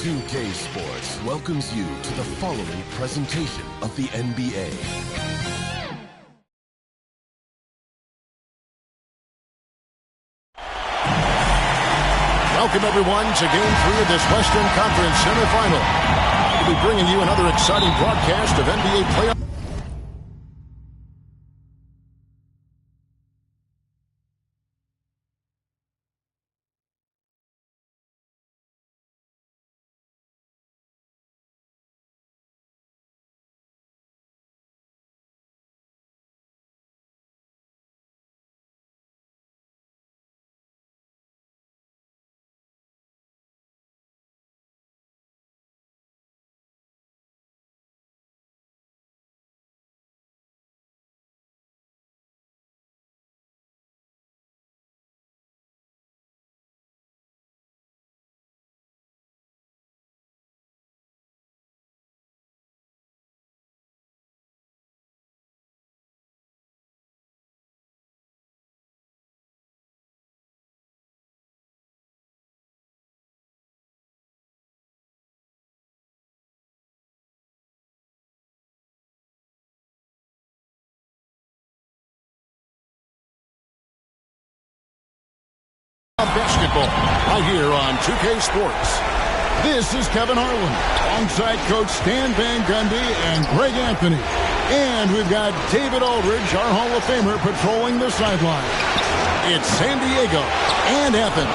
2K Sports welcomes you to the following presentation of the NBA. Welcome, everyone, to Game 3 of this Western Conference semifinal. We'll be bringing you another exciting broadcast of NBA playoffs. Basketball right here on 2K Sports. This is Kevin Harlan alongside Coach Stan Van Gundy and Greg Anthony. And we've got David Aldridge, our Hall of Famer, patrolling the sideline. It's San Diego and Athens.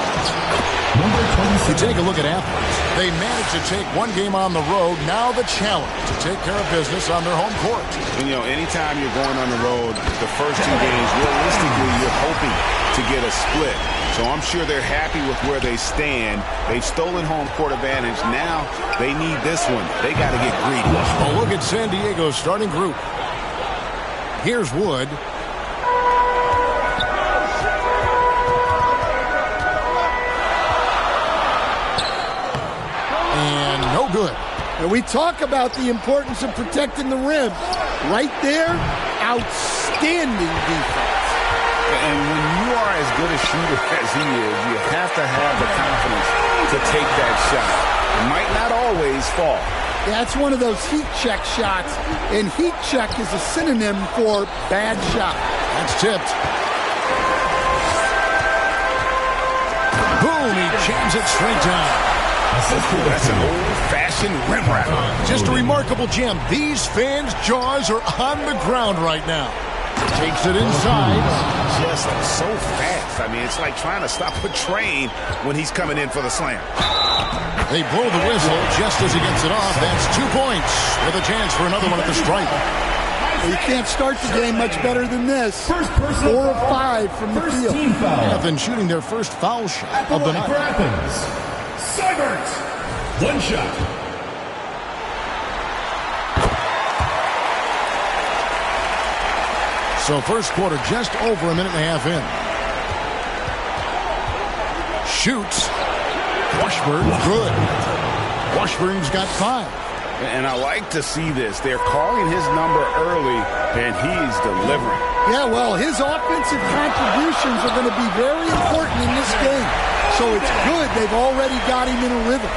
You take a look at Athens. They managed to take one game on the road. Now the challenge to take care of business on their home court. You know, anytime you're going on the road, the first two games, realistically, you're hoping to get a split. So I'm sure they're happy with where they stand. They've stolen home court advantage. Now they need this one. They got to get greedy. Well, look at San Diego's starting group. Here's Wood. And no good. And we talk about the importance of protecting the rim. Right there, outstanding defense. And when you are as good a shooter as he is, you have to have the confidence to take that shot. It might not always fall. That's one of those heat check shots, and heat check is a synonym for bad shot. That's tipped. Boom, he jams it straight down. That's an old-fashioned rim wrap. Just a remarkable jam. These fans' jaws are on the ground right now. Takes it inside. Just so fast. I mean, it's like trying to stop a train when he's coming in for the slam. They blow the whistle just as he gets it off. That's 2 points with a chance for another one at the stripe. You can't start the game much better than this. 4 of 5 from the field. Athens shooting their first foul shot of the night. Seibert, one shot. So first quarter just over a minute and a half in. Shoots. Washburn, good. Washburn's got 5. And I like to see this. They're calling his number early, and he's delivering. Yeah, well, his offensive contributions are going to be very important in this game. So it's good they've already got him in a rhythm.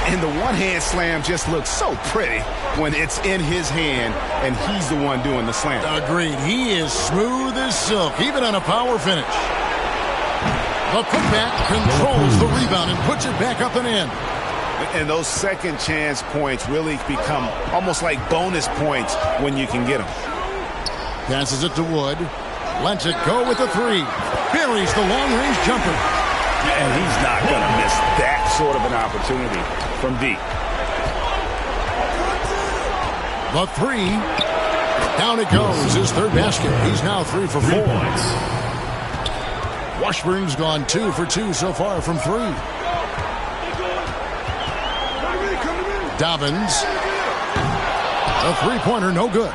And the one-hand slam just looks so pretty when it's in his hand, and he's the one doing the slam. Agreed. He is smooth as silk, even on a power finish. The putback controls the rebound and puts it back up and in. And those second chance points really become almost like bonus points when you can get them. Passes it to Wood. Lets it go with the 3. Buries the long-range jumper. And he's not going to miss that sort of an opportunity from deep. The 3. Down it goes. His third basket. He's now 3 for 4. Washburn's gone 2 for 2 so far from 3. Dobbins. A three-pointer, no good.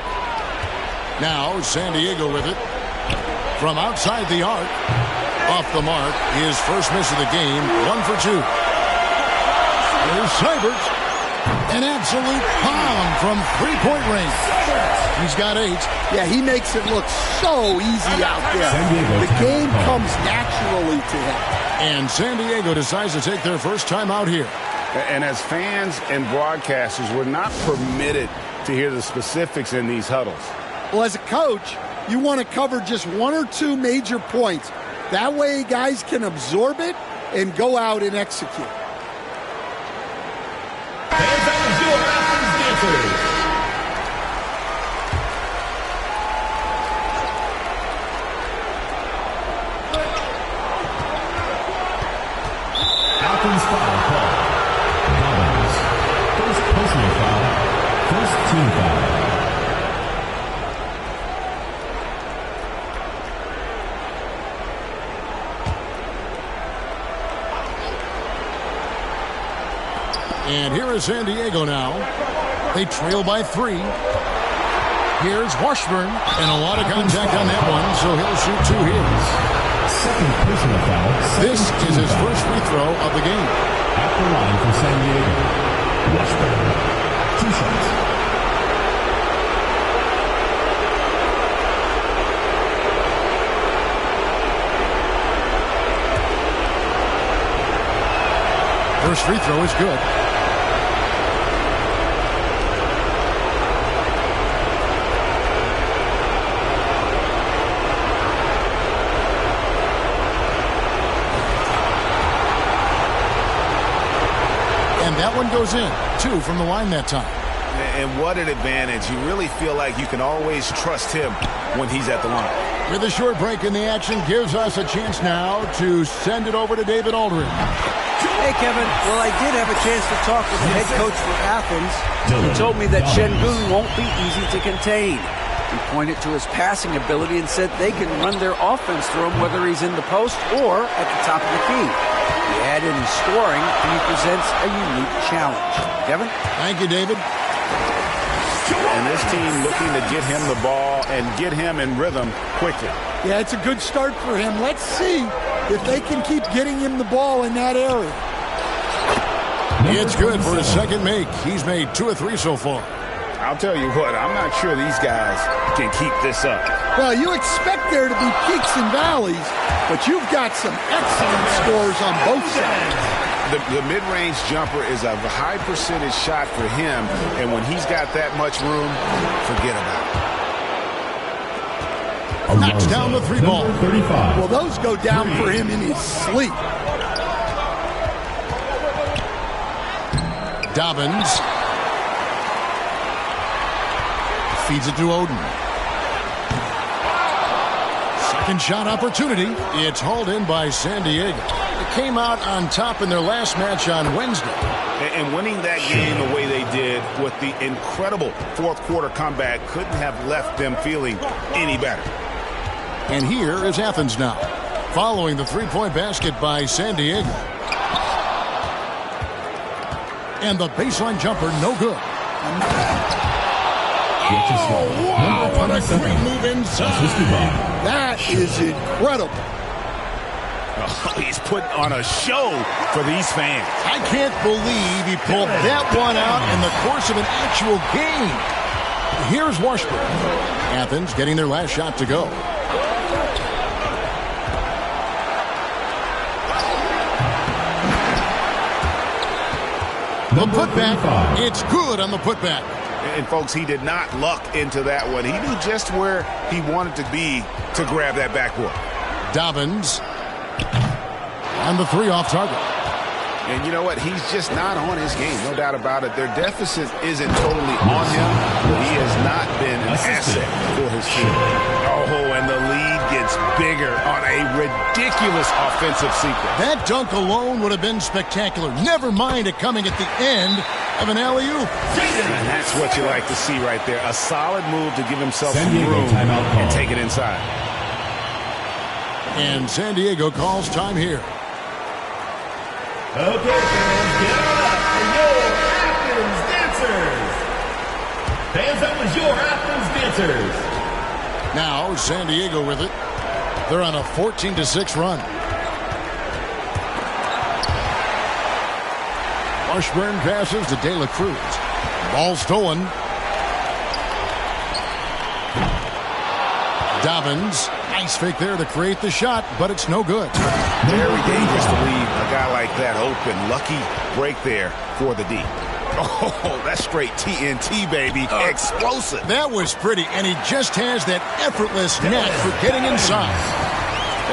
Now San Diego with it. From outside the arc. Off the mark. His first miss of the game. 1 for 2. There's Seibert. An absolute bomb from three-point range. He's got 8. Yeah, he makes it look so easy out there. The game comes naturally to him. And San Diego decides to take their first time out here. And as fans and broadcasters, we're not permitted to hear the specifics in these huddles. Well, as a coach, you want to cover just one or two major points. That way guys can absorb it and go out and execute. Athens foul call. Beavers. First personal foul. First team foul. And here is San Diego now. They trail by 3. Here's Washburn, and a lot of contact on that one, so he'll shoot 2 here. Second personal foul. This is his first free throw of the game. At the line for San Diego. Washburn. 2 shots. First free throw is good. And that one goes in. 2 from the line that time. And what an advantage. You really feel like you can always trust him when he's at the line. With a short break in the action, gives us a chance now to send it over to David Aldridge. Hey, Kevin. Well, I did have a chance to talk with the head coach for Athens. He told me that Şengün won't be easy to contain. He pointed to his passing ability and said they can run their offense through him whether he's in the post or at the top of the key. He added in scoring, and he presents a unique challenge. Kevin? Thank you, David. And this team looking to get him the ball and get him in rhythm quickly. Yeah, it's a good start for him. Let's see if they can keep getting him the ball in that area. It's good for his second make. He's made 2 of 3 so far. I'll tell you what, I'm not sure these guys can keep this up. Well, you expect there to be peaks and valleys, but you've got some excellent scores on both sides. The mid-range jumper is a high percentage shot for him, and when he's got that much room, forget about it. Knocks down the 3 ball. 35. Well, those go down for him in his sleep. Dobbins feeds it to Oden. Second shot opportunity. It's hauled in by San Diego. It came out on top in their last match on Wednesday. And winning that game the way they did with the incredible fourth quarter comeback couldn't have left them feeling any better. And here is Athens now, following the 3-point basket by San Diego. And the baseline jumper, no good. Oh, wow, what a great move inside. That is incredible. Oh, he's put on a show for these fans. I can't believe he pulled that one out in the course of an actual game. Here's Washburn. Athens getting their last shot to go. The putback, it's good on the putback. And, folks, he did not luck into that one. He knew just where he wanted to be to grab that backboard. Dobbins on the 3 off target. And you know what? He's just not on his game, no doubt about it. Their deficit isn't totally on him, but he has not been an asset for his team. Oh, and the lead gets bigger on a ridiculous offensive sequence. That dunk alone would have been spectacular. Never mind it coming at the end of an alley-oop. And that's what you like to see right there. A solid move to give himself some room and take it inside. And San Diego calls time here. Okay, fans, get on up for your Athens dancers. Fans, that was your Athens dancers. Now San Diego with it. They're on a 14-6 run. Washburn passes to De La Cruz. Ball stolen. Dobbins Nice fake there to create the shot, but it's no good. Very dangerous to leave a guy like that open. Lucky break there for the D. Oh, that's straight TNT, baby. Explosive. That was pretty, and he just has that effortless knack for getting inside.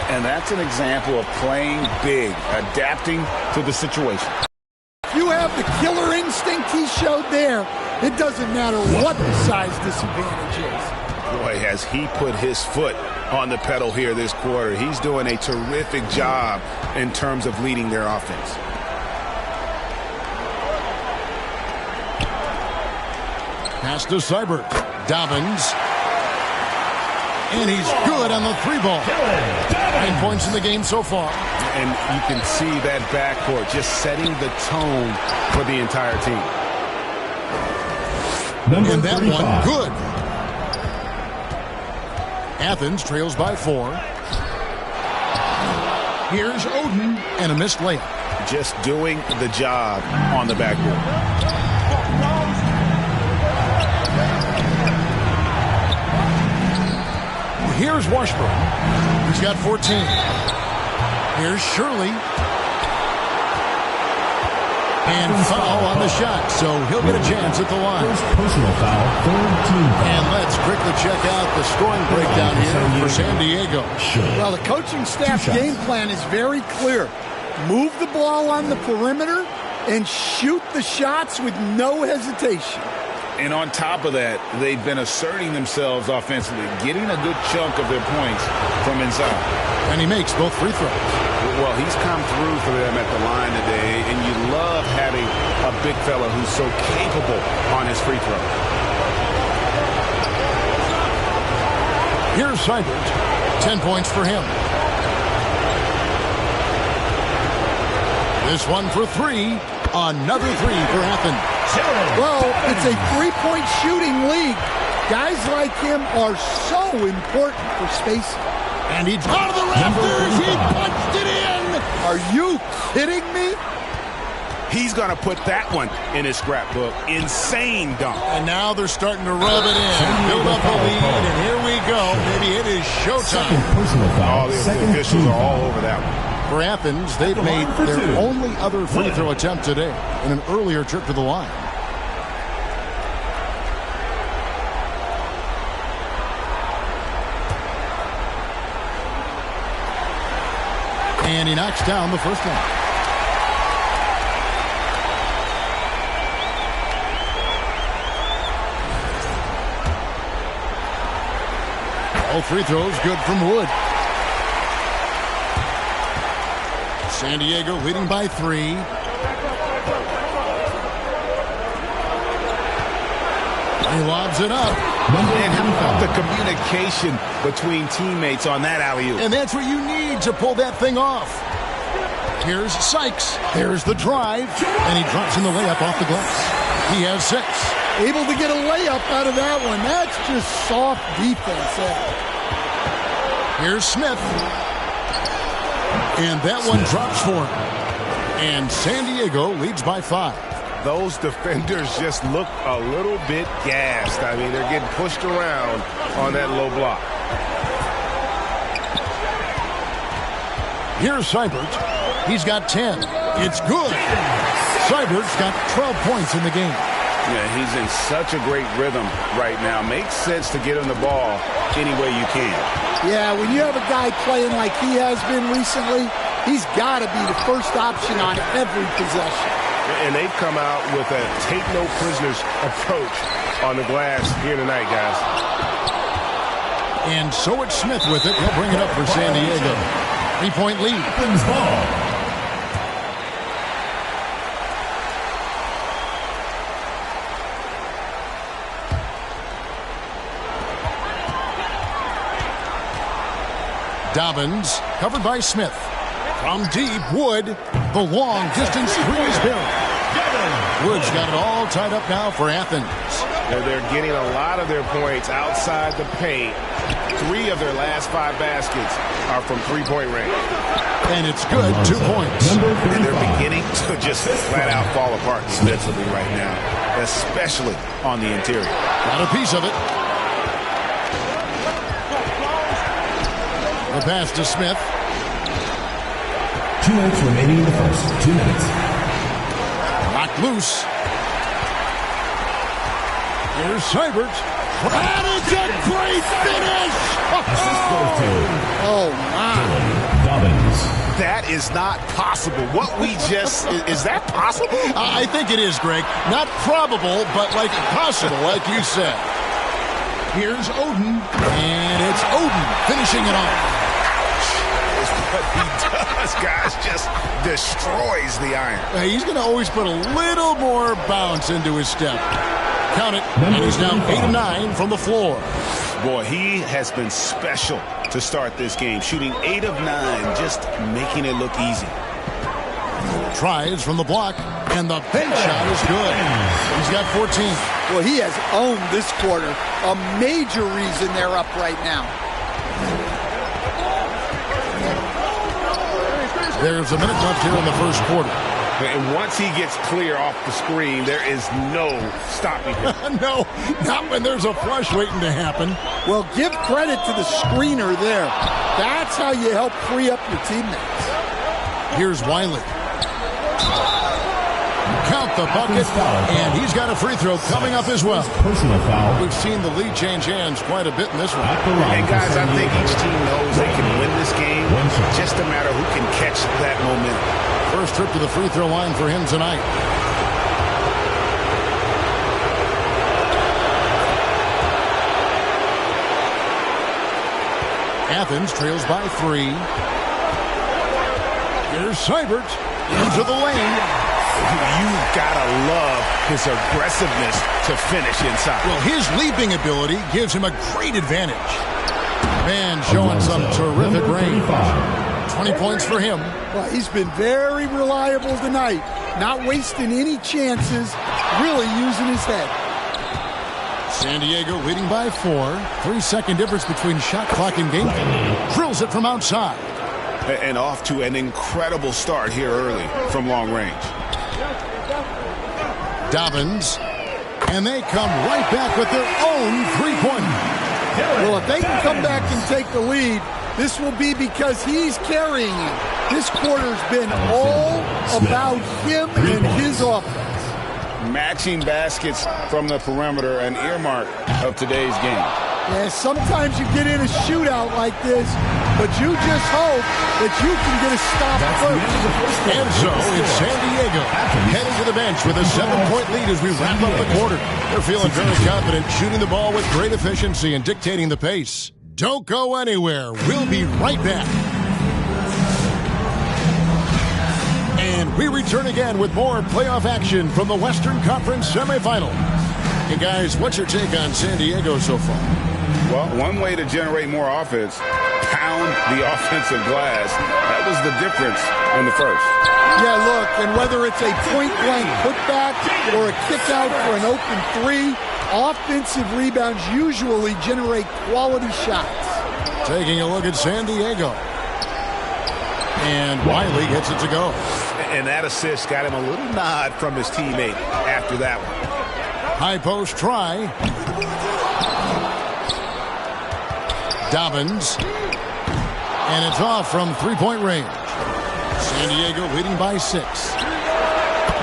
And that's an example of playing big, adapting to the situation. If you have the killer instinct he showed there, it doesn't matter what the size disadvantage is. Boy, has he put his foot on the pedal here this quarter. He's doing a terrific job in terms of leading their offense. Pass to Seibert. Dobbins. And he's good on the 3-ball. 9 points in the game so far. And you can see that backcourt just setting the tone for the entire team. And that one, good. Athens trails by 4. Here's Oden and a missed layup. Just doing the job on the backboard. Here's Washburn. He's got 14. Here's Shirley. And foul on the shot, so he'll get a chance at the line. Personal foul, third team foul. And let's quickly check out the scoring breakdown here for San Diego. Well, the coaching staff's game plan is very clear. Move the ball on the perimeter and shoot the shots with no hesitation. And on top of that, they've been asserting themselves offensively, getting a good chunk of their points from inside. And he makes both free throws. Well, he's come through for them at the line today, and you love having a big fella who's so capable on his free throw. Here's Seibert. 10 points for him. This one for 3. Another 3 for Athens. Well, it's a three-point shooting league. Guys like him are so important for spacing. And he's out of the rafters. He punched it in. Are you kidding me? He's going to put that one in his scrapbook. Insane dunk. And now they're starting to rub it in. Build up a lead, and here we go. Maybe it is showtime. All the officials are all over that one. For Athens, they've made their only other free throw attempt today in an earlier trip to the line. And he knocks down the first one. All free throws good from Wood. San Diego leading by 3. He lobs it up. And how about the communication between teammates on that alley-oop? And that's what you need to pull that thing off. Here's Sykes. There's the drive. And he drops in the layup off the glass. He has 6. Able to get a layup out of that one. That's just soft defense. Here's Smith. And that one drops for him. And San Diego leads by 5. Those defenders just look a little bit gassed. I mean, they're getting pushed around on that low block. Here's Seibert. He's got 10. It's good. Seibert's got 12 points in the game. Yeah, he's in such a great rhythm right now. Makes sense to get him the ball any way you can. Yeah, when you have a guy playing like he has been recently, he's got to be the first option on every possession. And they've come out with a take-no-prisoners approach on the glass here tonight, guys. And so it's Smith with it. He'll bring it up for San Diego. 3-point lead. Dobbins, covered by Smith. From deep, Wood, the long-distance three is buried. Wood's got it all tied up now for Athens. They're getting a lot of their points outside the paint. 3 of their last 5 baskets are from three-point range. And it's good, 2 points. And they're beginning to just flat-out fall apart defensively right now, especially on the interior. Got a piece of it. The pass to Smith. 2 minutes remaining in the first. 2 minutes. Knocked loose. Here's Seibert. That is a great finish! Oh, my. Dobbins. That is not possible. What we just... is that possible? I think it is, Greg. Not probable, but like possible, like you said. Here's Oden, and it's Oden finishing it off. What he does, guys, just destroys the iron. He's going to always put a little more bounce into his step. Count it, and he's now 8 of 9 from the floor. Boy, he has been special to start this game, shooting 8 of 9, just making it look easy. Tries from the block, and the bench shot is good. He's got 14. Well, he has owned this quarter. A major reason they're up right now. There's a minute left here in the first quarter. And once he gets clear off the screen, there is no stopping him. No, not when there's a flush waiting to happen. Well, give credit to the screener there. That's how you help free up your teammates. Here's Wiley. Count the bucket, and he's got a free throw coming up as well. Personal foul. We've seen the lead change hands quite a bit in this one. And guys, I think each team knows they can win this game. Just a matter who can catch that momentum. First trip to the free throw line for him tonight. Athens trails by 3. Here's Seibert into the lane. You've got to love his aggressiveness to finish inside. Well, his leaping ability gives him a great advantage. Man showing some terrific range. 20 points for him. Well, he's been very reliable tonight. Not wasting any chances, really using his head. San Diego leading by 4. 3-second difference between shot clock and game clock. Drills it from outside. And off to an incredible start here early from long range. Dobbins. And they come right back with their own three-pointer. Well, if they can come back and take the lead, this will be because he's carrying it. This quarter's been all about him and his offense. Matching baskets from the perimeter, an earmark of today's game. Yeah, sometimes you get in a shootout like this, but you just hope that you can get a stop first. And so it's San Diego heading to the bench with a 7-point lead as we wrap up the quarter. They're feeling very confident, shooting the ball with great efficiency and dictating the pace. Don't go anywhere. We'll be right back. And we return again with more playoff action from the Western Conference semifinal. Hey, guys, what's your take on San Diego so far? Well, one way to generate more offense, pound the offensive glass. That was the difference in the first. Yeah, look, and whether it's a point-blank putback or a kick-out for an open three, offensive rebounds usually generate quality shots. Taking a look at San Diego. And Wiley gets it to go. And that assist got him a little nod from his teammate after that one. High post try. Dobbins. And it's off from three-point range. San Diego leading by 6.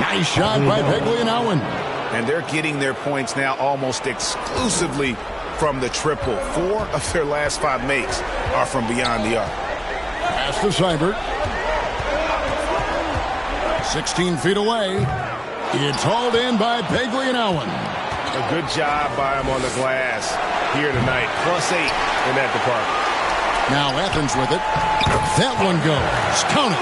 Nice shot by Begley-Owen. And they're getting their points now almost exclusively from the triple. 4 of their last 5 makes are from beyond the arc. Pass to Seibert. 16 feet away. It's hauled in by Begley-Owen. A good job by him on the glass here tonight. +8 in that department. Now Athens with it. That one goes. Count it.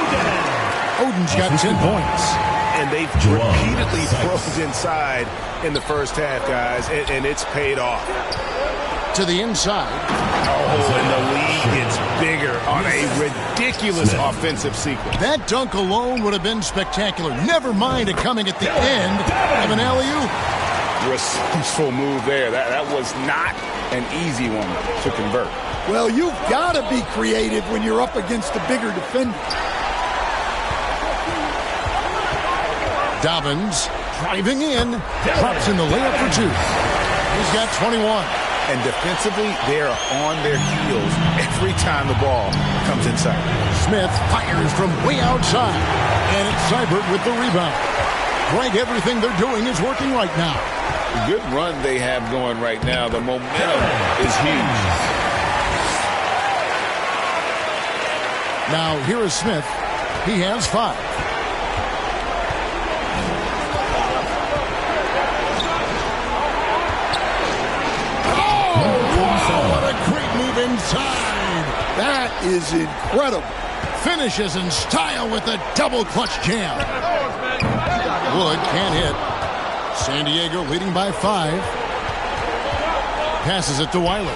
Oden's got 10 points. And they've repeatedly probed inside in the first half, guys, and it's paid off. To the inside. Oh, and the lead gets bigger on a ridiculous offensive sequence. That dunk alone would have been spectacular. Never mind it coming at the end of an alley-oop. Resourceful move there. That was not an easy one to convert. Well, you've got to be creative when you're up against a bigger defender. Dobbins driving in, drops in the layup for 2. He's got 21. And defensively, they are on their heels every time the ball comes inside. Smith fires from way outside. And it's Seibert with the rebound. Greg, everything they're doing is working right now. Good run they have going right now. The momentum is huge. Now, here is Smith. He has 5. Inside. That is incredible. Finishes in style with a double clutch jam. Wood can't hit. San Diego leading by 5. Passes it to Wiley.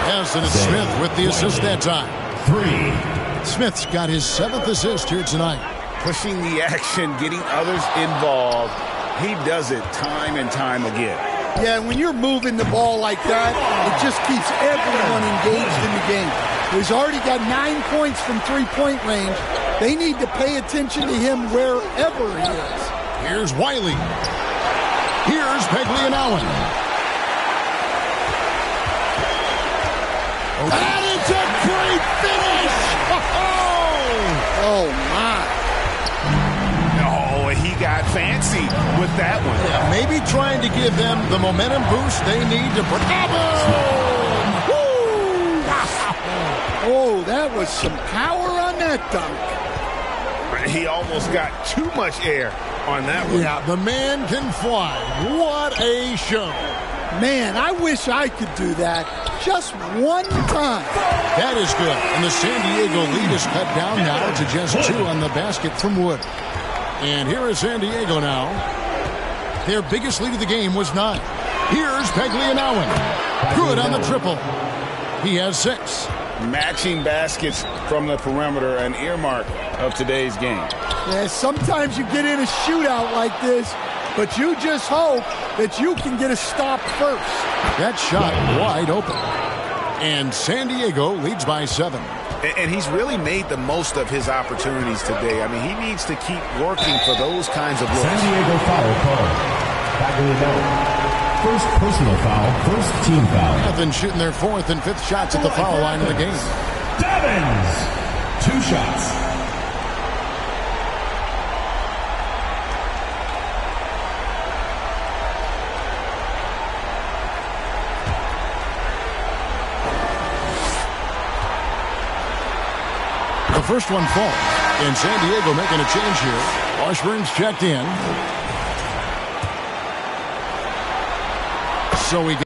Yes, and it's Smith with the assist that time. 3. Smith's got his 7th assist here tonight. Pushing the action, getting others involved. He does it time and time again. Yeah, when you're moving the ball like that, it just keeps everyone engaged in the game. He's already got 9 points from three-point range. They need to pay attention to him wherever he is. Here's Wiley. Here's Peglianowen. That is a great finish! Oh, my. He got fancy with that one. Yeah, maybe trying to give them the momentum boost they need to break. Oh, that was some power on that dunk. He almost got too much air on that one. Yeah, the man can fly. What a show. Man, I wish I could do that just one time. That is good. And the San Diego lead is cut down now to just 2 on the basket from Wood. And here is San Diego now. Their biggest lead of the game was 9. Here's Peglianowen. Good on the triple. He has 6. Matching baskets from the perimeter, an earmark of today's game. Yeah, sometimes you get in a shootout like this, but you just hope that you can get a stop first. That shot wide open. And San Diego leads by 7. And he's really made the most of his opportunities today. I mean, he needs to keep working for those kinds of looks. San Diego foul call. First personal foul, first team foul. Athens shooting their 4th and 5th shots at the foul line of the game. Devins, 2 shots. The first one falls. And San Diego making a change here. Washburn's checked in. So we get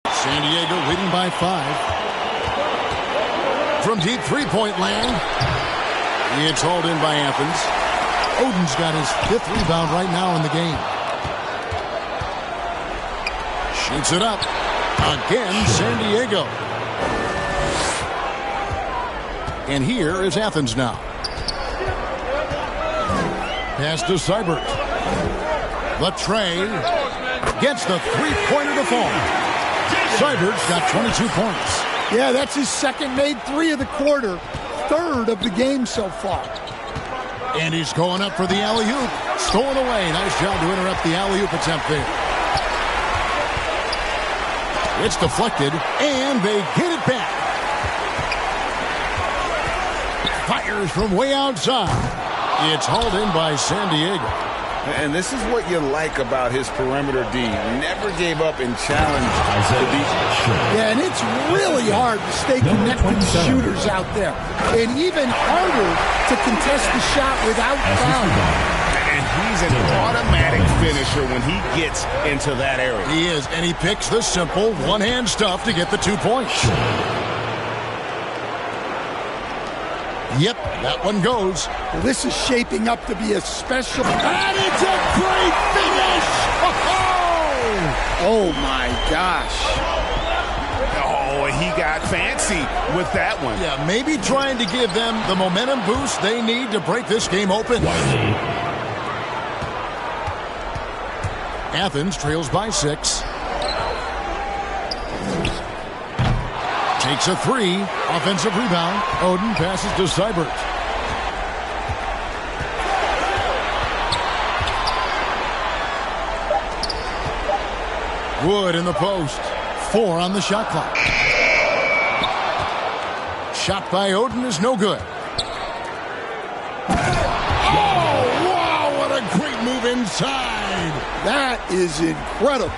San Diego leading by 5. From deep three-point land. It's hauled in by Athens. Oden's got his 5th rebound right now in the game. Shoots it up. Again, San Diego. And here is Athens now. Pass to Seibert. Latrey gets the three-pointer to fall. Seibert's got 22 points. Yeah, that's his second made 3 of the quarter. 3rd of the game so far. And he's going up for the alley-oop. Stolen away. Nice job to interrupt the alley-oop attempt there. It's deflected, and they get it back. Fires from way outside. It's hauled in by San Diego. And this is what you like about his perimeter D. Never gave up and challenged the defense. Yeah, and it's really hard to stay connected to shooters out there. And even harder to contest the shot without fouling. And he's an automatic finisher when he gets into that area. He is, and he picks the simple one-hand stuff to get the 2 points. Yep, that one goes. Well, this is shaping up to be a special. And it's a great finish! Oh, my gosh. Oh, he got fancy with that one. Yeah, maybe trying to give them the momentum boost they need to break this game open. Athens trails by 6. Takes a three. Offensive rebound. Oden passes to Seibert. Wood in the post. 4 on the shot clock. Shot by Oden is no good. Oh, wow, what a great move inside. That is incredible.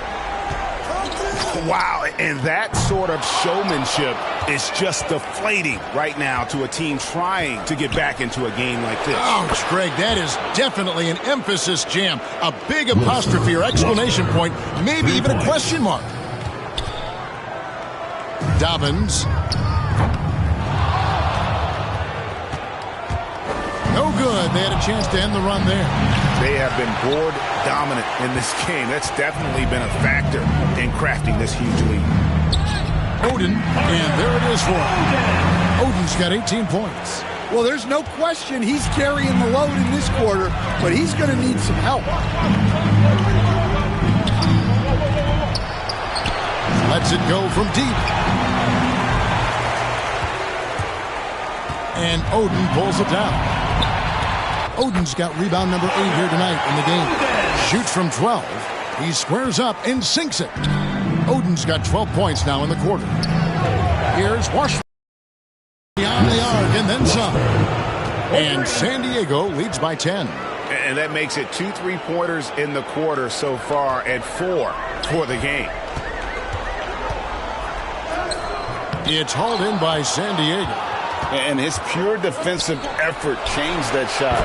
Wow, and that sort of showmanship is just deflating right now to a team trying to get back into a game like this. Ouch, Greg, that is definitely an emphasis jam. A big apostrophe or exclamation point, maybe even a question mark. Dobbins. No good. They had a chance to end the run there. They have been board dominant in this game. That's definitely been a factor in crafting this huge lead. Oden, and there it is for him. Oden's got 18 points. Well, there's no question he's carrying the load in this quarter, but he's going to need some help. Lets it go from deep. And Oden pulls it down. Oden's got rebound number 8 here tonight in the game. Shoots from 12. He squares up and sinks it. Oden's got 12 points now in the quarter. Here's Washington beyond the arc and then some. And San Diego leads by 10. And that makes it 2 3-pointers in the quarter so far and 4 for the game. It's hauled in by San Diego. And his pure defensive effort changed that shot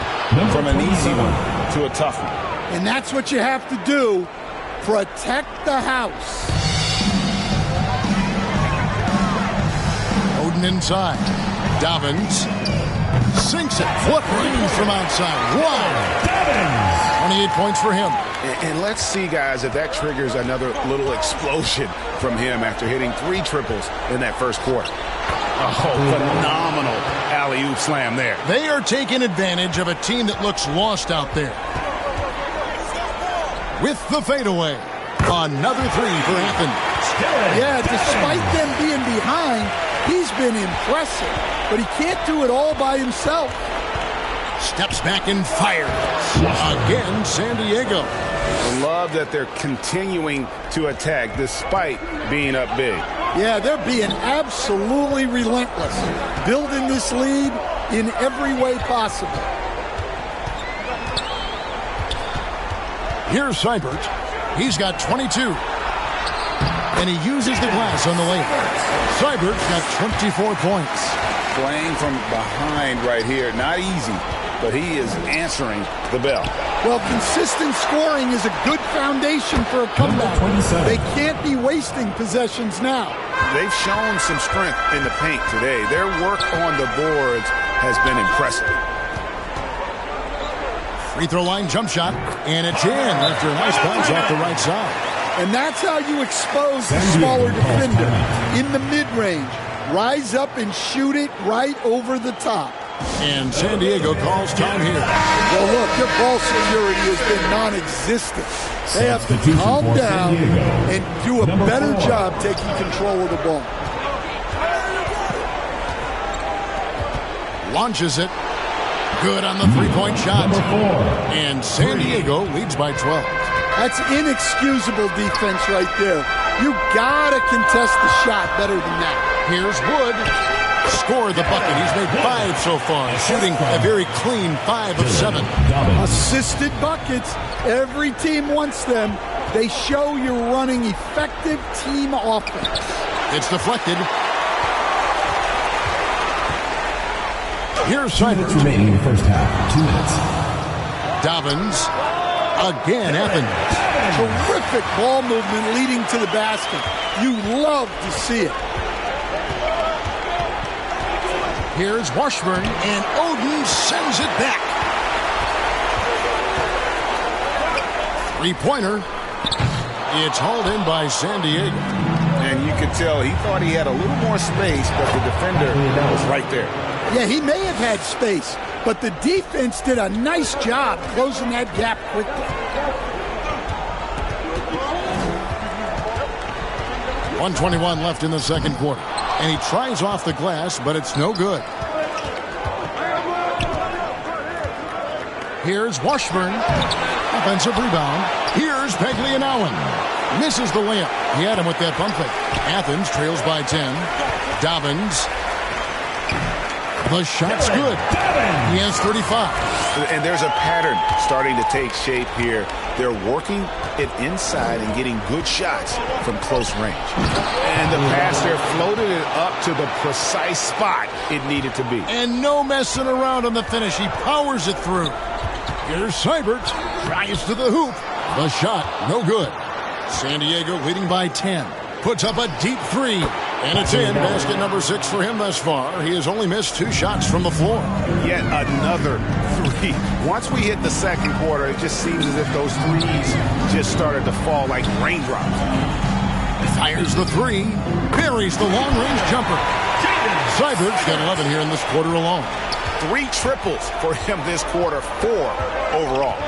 from an easy one to a tough one. And that's what you have to do. Protect the house. Oden inside. Dobbins sinks it. Flip range from outside. Wow. 28 points for him. And let's see, guys, if that triggers another little explosion from him after hitting 3 triples in that first quarter. Oh, phenomenal alley-oop slam there. They are taking advantage of a team that looks lost out there. With the fadeaway. Another 3 for Athens. Yeah, despite them being behind, he's been impressive. But he can't do it all by himself. Steps back and fires. Again, San Diego. I love that they're continuing to attack despite being up big. Yeah, they're being absolutely relentless, building this lead in every way possible. Here's Seibert. He's got 22. And he uses the glass on the layup. Seibert's got 24 points. Playing from behind right here, not easy, but he is answering the bell. Well, consistent scoring is a good foundation for a comeback. They can't be wasting possessions now. They've shown some strength in the paint today. Their work on the boards has been impressive. Free throw line jump shot, and it's in after a nice bounce off the right side. And that's how you expose the smaller defender in the mid-range. Rise up and shoot it right over the top. And San Diego calls time here. Well, look, their ball security has been non-existent. They have to calm down and do a better job taking control of the ball. Launches it. Good on the three-point shot. And San Diego leads by 12. That's inexcusable defense right there. You gotta contest the shot better than that. Here's Wood. Score the bucket. He's made 5 so far, shooting a very clean 5 of 7. Assisted buckets. Every team wants them. They show you're running effective team offense. It's deflected. Here's Seibert. Remaining in the first half. 2 minutes. Dobbins. Again, Athens. Terrific ball movement leading to the basket. You love to see it. Here's Washburn, and Oden sends it back. Three-pointer. It's hauled in by San Diego. And you could tell he thought he had a little more space, but the defender was right there. Yeah, he may have had space, but the defense did a nice job closing that gap quickly. 1:21 left in the second quarter. And he tries off the glass, but it's no good. Here's Washburn. Offensive rebound. Here's Peglianowen. Misses the layup. He had him with that pump fake. Athens trails by 10. Dobbins. The shot's good. He has 35. And there's a pattern starting to take shape here. They're working it inside and getting good shots from close range. And the pass there floated it up to the precise spot it needed to be. And no messing around on the finish. He powers it through. Here's Seibert. Drives to the hoop. The shot, no good. San Diego leading by 10. Puts up a deep three. And it's in. Basket number 6 for him thus far. He has only missed 2 shots from the floor. Yet another three. Once we hit the second quarter, it just seems as if those threes just started to fall like raindrops. Fires the three. Buries the long-range jumper. Seibert's got 11 here in this quarter alone. 3 triples for him this quarter, 4 overall.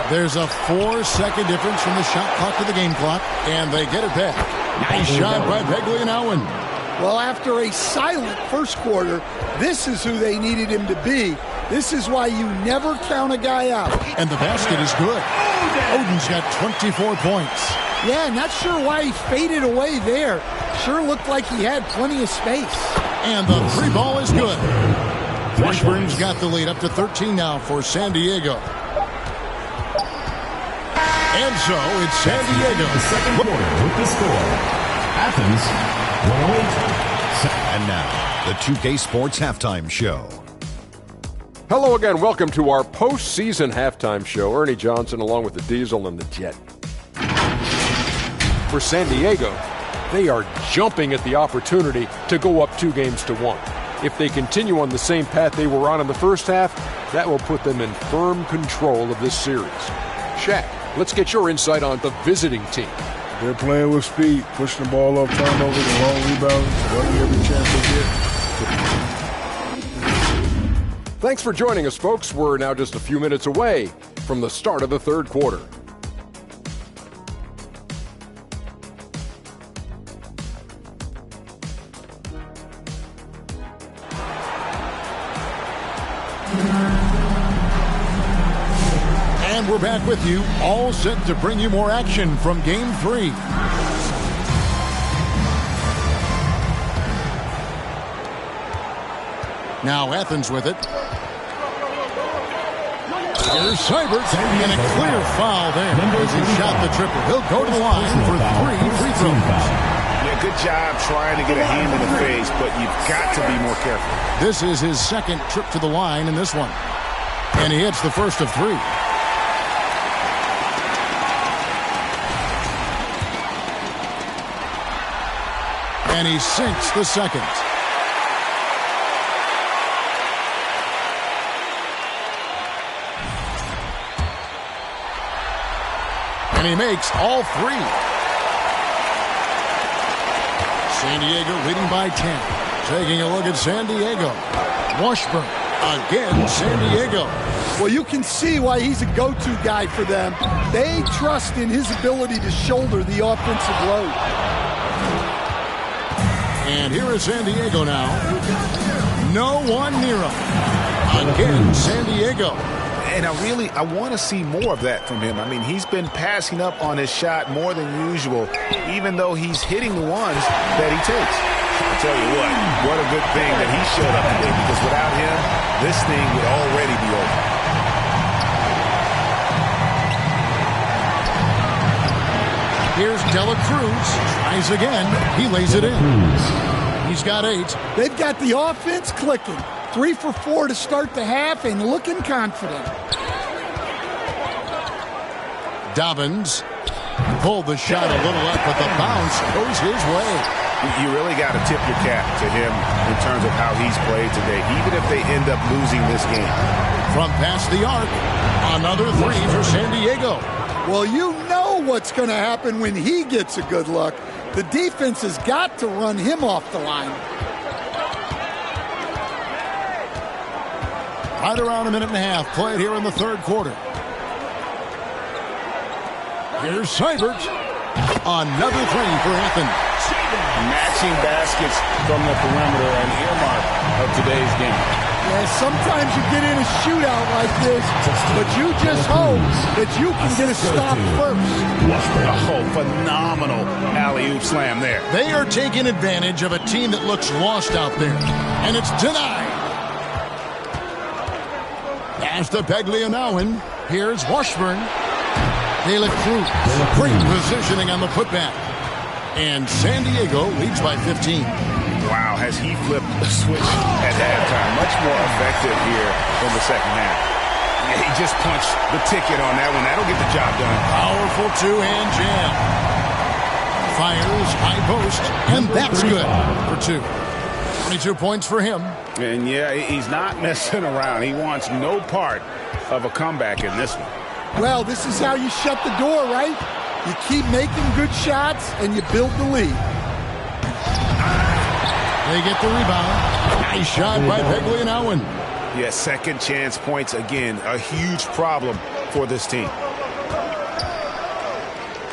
There's a 4-second difference from the shot clock to the game clock, and they get it back. Nice shot by Peglianowen. Well, after a silent first quarter, this is who they needed him to be. This is why you never count a guy out. And the basket is good. Oden's got 24 points. Yeah, not sure why he faded away there. Sure looked like he had plenty of space. And the 3 ball is good. Washburn's got the lead up to 13 now for San Diego. And so it's San Diego. The second quarter with the score. Athens 108. And now, the 2K Sports Halftime Show. Hello again. Welcome to our postseason halftime show. Ernie Johnson along with the Diesel and the Jet. For San Diego, they are jumping at the opportunity to go up 2-1. If they continue on the same path they were on in the first half, that will put them in firm control of this series. Shaq, let's get your insight on the visiting team. They're playing with speed, pushing the ball up, turnovers, and long rebounds, running every chance they get. Thanks for joining us, folks. We're now just a few minutes away from the start of the third quarter. And we're back with you, all set to bring you more action from Game 3. Now Athens with it. Here's Seibert, and a clear foul there as he shot the triple. He'll go to the line for 3 free throws. Yeah, good job trying to get a hand in the face, but you've got to be more careful. This is his second trip to the line in this one. And he hits the first of 3. And he sinks the second. And he makes all 3. San Diego leading by 10. Taking a look at San Diego. Washburn again, San Diego. Well, you can see why he's a go-to guy for them. They trust in his ability to shoulder the offensive load. And here is San Diego now. No one near him. Again, San Diego. And I want to see more of that from him. I mean, he's been passing up on his shot more than usual, even though he's hitting the ones that he takes. I'll tell you what a good thing that he showed up today, because without him, this thing would already be over. Here's Dela Cruz. Tries again. He lays it in. He's got 8. They've got the offense clicking. 3 for 4 to start the half and looking confident. Dobbins pulled the shot a little up, but the bounce goes his way. You really got to tip your cap to him in terms of how he's played today, even if they end up losing this game. From past the arc, another 3 for San Diego. Well, you know what's going to happen when he gets a good look. The defense has got to run him off the line. Right around a minute and a half played here in the third quarter. Here's Seibert. Another 3 for Athens. Matching baskets from the perimeter, an earmark of today's game. Yeah, sometimes you get in a shootout like this, but you just hope that you can get a stop first. Oh, phenomenal alley-oop slam there. They are taking advantage of a team that looks lost out there, and it's denied. Pass to Beglianowen. Here's Washburn. De La Cruz. Great positioning on the putback. And San Diego leads by 15. Wow, has he flipped the switch at halftime? Much more effective here in the second half. Yeah, he just punched the ticket on that one. That'll get the job done. Powerful two-hand jam. Fires high post, and that's good for 2. 22 points for him. And yeah, he's not messing around. He wants no part of a comeback in this one. Well, this is how you shut the door, right? You keep making good shots, and you build the lead. They get the rebound. Nice shot by Beglianowen. Yeah, second chance points again. A huge problem for this team.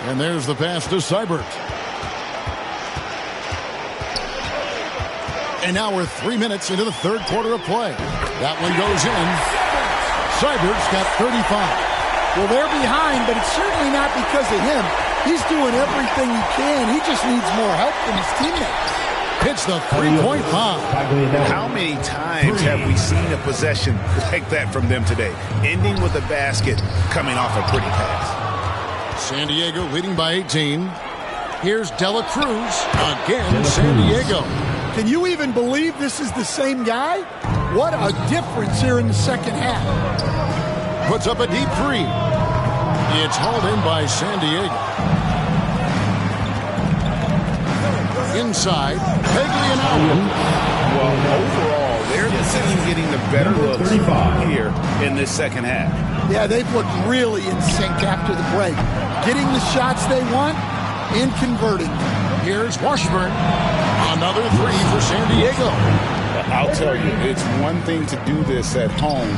And there's the pass to Seibert. And now we're 3 minutes into the third quarter of play. That one goes in. Seibert's got 35. Well, they're behind, but it's certainly not because of him. He's doing everything he can. He just needs more help from his teammates. Hits the three-point bomb. How many times have we seen a possession like that from them today? Ending with a basket, coming off a pretty pass. San Diego leading by 18. Here's De La Cruz. Again, San Diego. Can you even believe this is the same guy? What a difference here in the second half. Puts up a deep three. It's hauled in by San Diego. Inside, Beglianowen. Well, overall, they're the team getting the better looks here in this second half. Yeah, they've looked really in sync after the break. Getting the shots they want and converting. Here's Washburn. Another three for San Diego. I'll tell you, it's one thing to do this at home,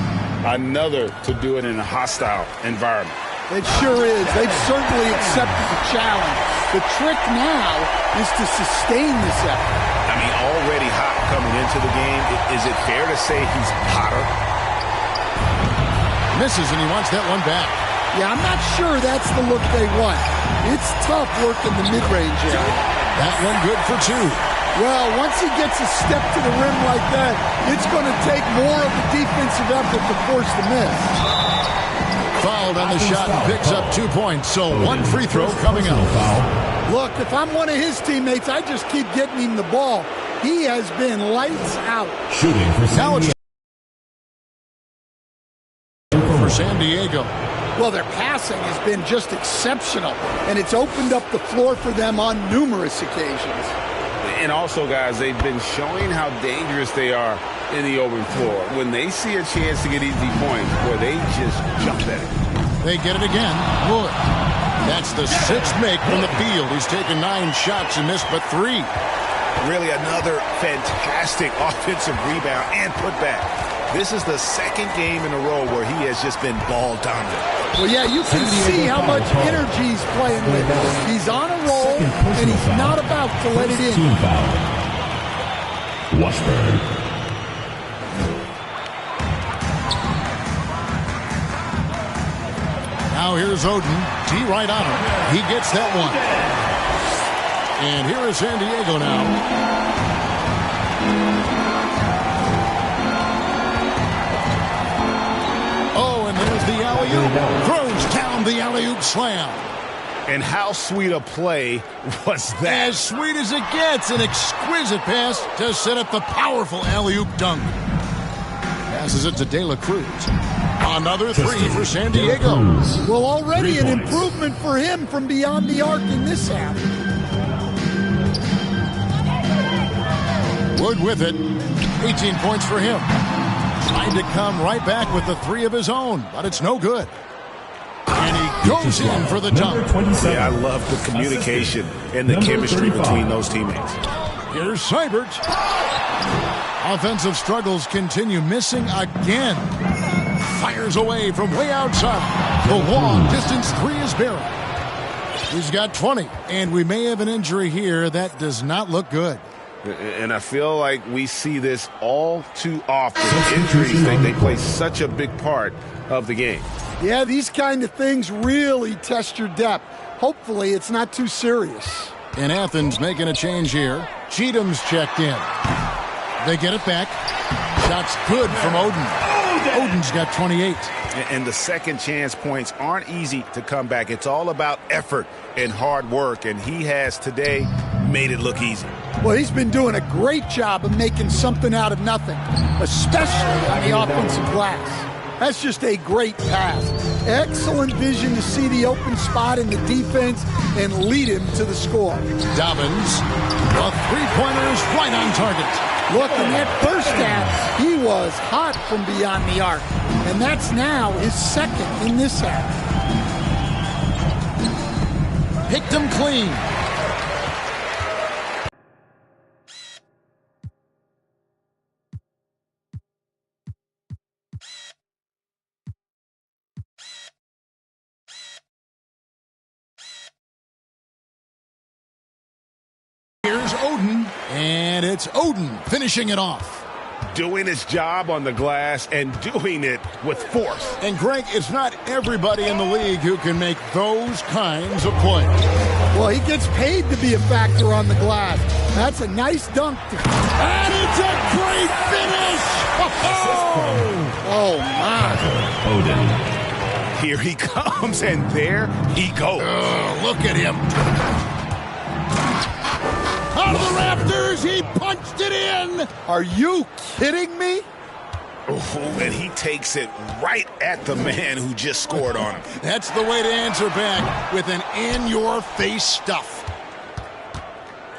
another to do it in a hostile environment. It sure is. They've certainly accepted the challenge. The trick now is to sustain this effort. I mean, already hot coming into the game. Is it fair to say he's hotter? Misses, and he wants that one back. Yeah, I'm not sure that's the look they want. It's tough working the mid-range area. That one good for 2. Well, once he gets a step to the rim like that, it's going to take more of the defensive effort to force the miss. Fouled on the shot and picks up 2 points, so one free throw coming up. Look, if I'm one of his teammates, I just keep getting him the ball. He has been lights out. Shooting for now it's for San Diego. Well, their passing has been just exceptional, and it's opened up the floor for them on numerous occasions. And also, guys, they've been showing how dangerous they are in the open floor. When they see a chance to get easy points, boy, they just jump at it. They get it again. Wood. That's the 6th make from the field. He's taken 9 shots and missed but 3. Really another fantastic offensive rebound and putback. This is the second game in a row where he has just been ball dominant. Well, yeah, you can see how much energy he's playing with. He's on a roll, and he's not about to let it in. Team foul. Washburn. Now here's Oden. D right on him. He gets that one. And here is San Diego now. The alley-oop. Throws down the alley-oop slam. And how sweet a play was that? As sweet as it gets. An exquisite pass to set up the powerful alley-oop dunk. Passes it to De La Cruz. Another three for San Diego. Well, already an improvement for him from beyond the arc in this half. Wood with it. 18 points for him. Trying to come right back with the 3 of his own, but it's no good. And he goes in for the dunk. Yeah, I love the communication and the chemistry between those teammates. Here's Seibert. Offensive struggles continue, missing again. Fires away from way outside. The long distance 3 is buried. He's got 20, and we may have an injury here that does not look good. And I feel like we see this all too often. Injuries, they play such a big part of the game. Yeah, these kind of things really test your depth. Hopefully it's not too serious. And Athens making a change here. Cheatham's checked in. They get it back. Shot's good from Oden. Oden's got 28. And the second chance points aren't easy to come back. It's all about effort and hard work, and he has today made it look easy. Well, he's been doing a great job of making something out of nothing, especially on the offensive glass. That's just a great pass. Excellent vision to see the open spot in the defense and lead him to the score. Dobbins, the three-pointer's right on target. Look, in that first half, he was hot from beyond the arc. And that's now his second in this half. Picked him clean. Here's Oden, and it's Oden finishing it off. Doing his job on the glass and doing it with force. And Greg, it's not everybody in the league who can make those kinds of plays. Well, he gets paid to be a factor on the glass. That's a nice dunk. And it's a great finish! Oh, my. Oden. Here he comes, and there he goes. Look at him. Out of the rafters, he punched it in. Are you kidding me? Oh, and he takes it right at the man who just scored on him. That's the way to answer back, with an in-your-face stuff.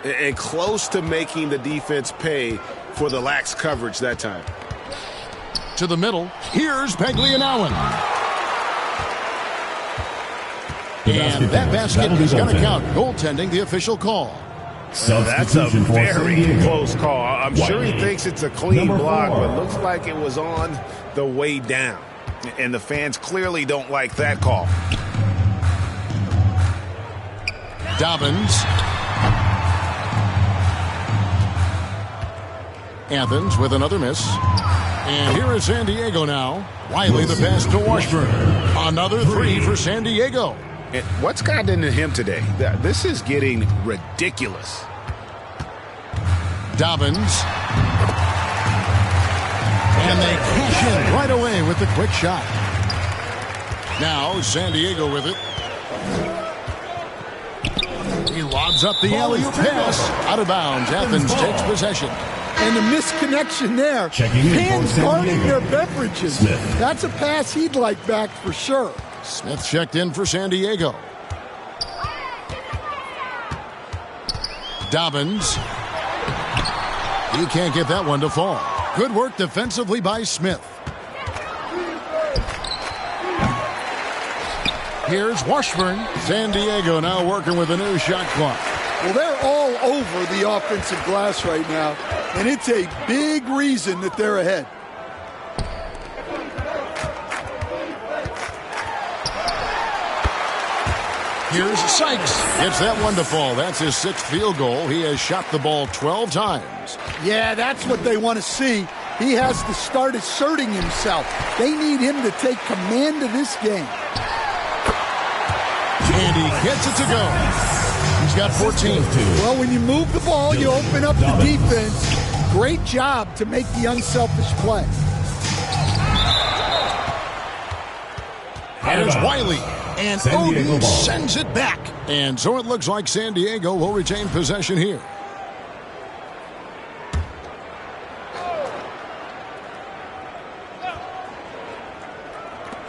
And close to making the defense pay for the lax coverage that time. To the middle, here's Paglianowen. And that basket is going to count. Goaltending, the official call. That's a very close call. I'm sure he thinks it's a clean block, but looks like it was on the way down. And the fans clearly don't like that call. Dobbins. Athens with another miss. And here is San Diego now. Wiley the pass to Washburn. Another three for San Diego. And what's gotten into him today? This is getting ridiculous. Dobbins. And they cash in right away with the quick shot. Now San Diego with it. He lobs up the alley-oop pass. Out of bounds. Athens takes possession. And the misconnection there. Hands guarding their beverages. That's a pass he'd like back for sure. Smith checked in for San Diego. Dobbins. He can't get that one to fall. Good work defensively by Smith. Here's Washburn. San Diego now working with a new shot clock. Well, they're all over the offensive glass right now, and it's a big reason that they're ahead. Here's Sykes. Gets that one to fall. That's his sixth field goal. He has shot the ball 12 times. Yeah, that's what they want to see. He has to start asserting himself. They need him to take command of this game. And he gets it to go. He's got 14. Well, when you move the ball, you open up the defense. Great job to make the unselfish play. Here's Wiley. And Oden sends it back. And so it looks like San Diego will retain possession here.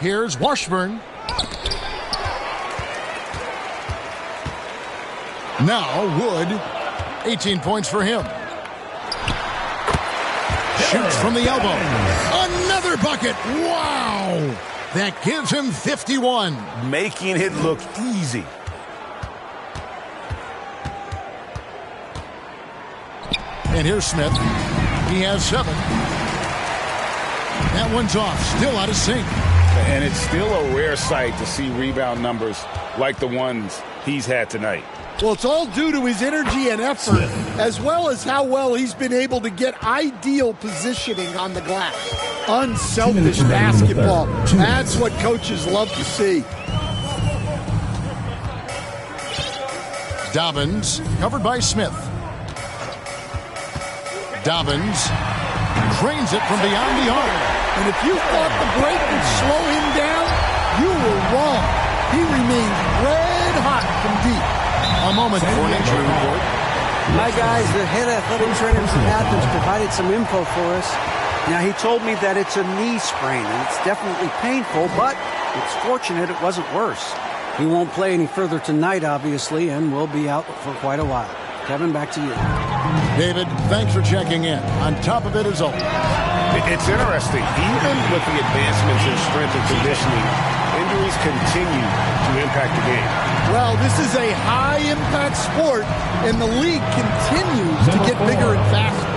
Here's Washburn. Now Wood. 18 points for him. Shoots from the elbow. Another bucket. Wow. That gives him 51. Making it look easy. And here's Smith. He has 7. That one's off. Still out of sync. And it's still a rare sight to see rebound numbers like the ones he's had tonight. Well, it's all due to his energy and effort, as well as how well he's been able to get ideal positioning on the glass. Unselfish basketball. That's what coaches love to see. Dobbins, covered by Smith. Dobbins cranes it from beyond the arc. And if you thought the break would slow him down, you were wrong. He remains red hot from deep. A moment for an injury report. My guys, the head athletic trainer from Athens provided some info for us. Now, he told me that it's a knee sprain, and it's definitely painful, but it's fortunate it wasn't worse. He won't play any further tonight, obviously, and will be out for quite a while. Kevin, back to you. David, thanks for checking in. On top of it as always. It's interesting. Even with the advancements in strength and conditioning, injuries continue to impact the game. Well, this is a high-impact sport, and the league continues to get bigger and faster.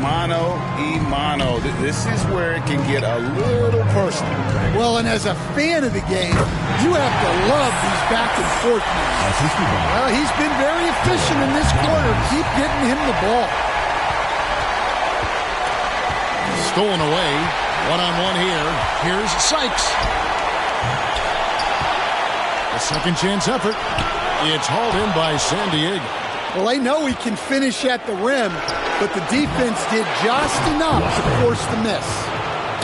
Mano y mano. This is where it can get a little personal. Well, and as a fan of the game, you have to love these back and forth matches. Well, he's been very efficient in this quarter. Keep getting him the ball. Stolen away. One-on-one here. Here's Sykes. A second chance effort. It's hauled in by San Diego. Well, they know he can finish at the rim, but the defense did just enough to force the miss.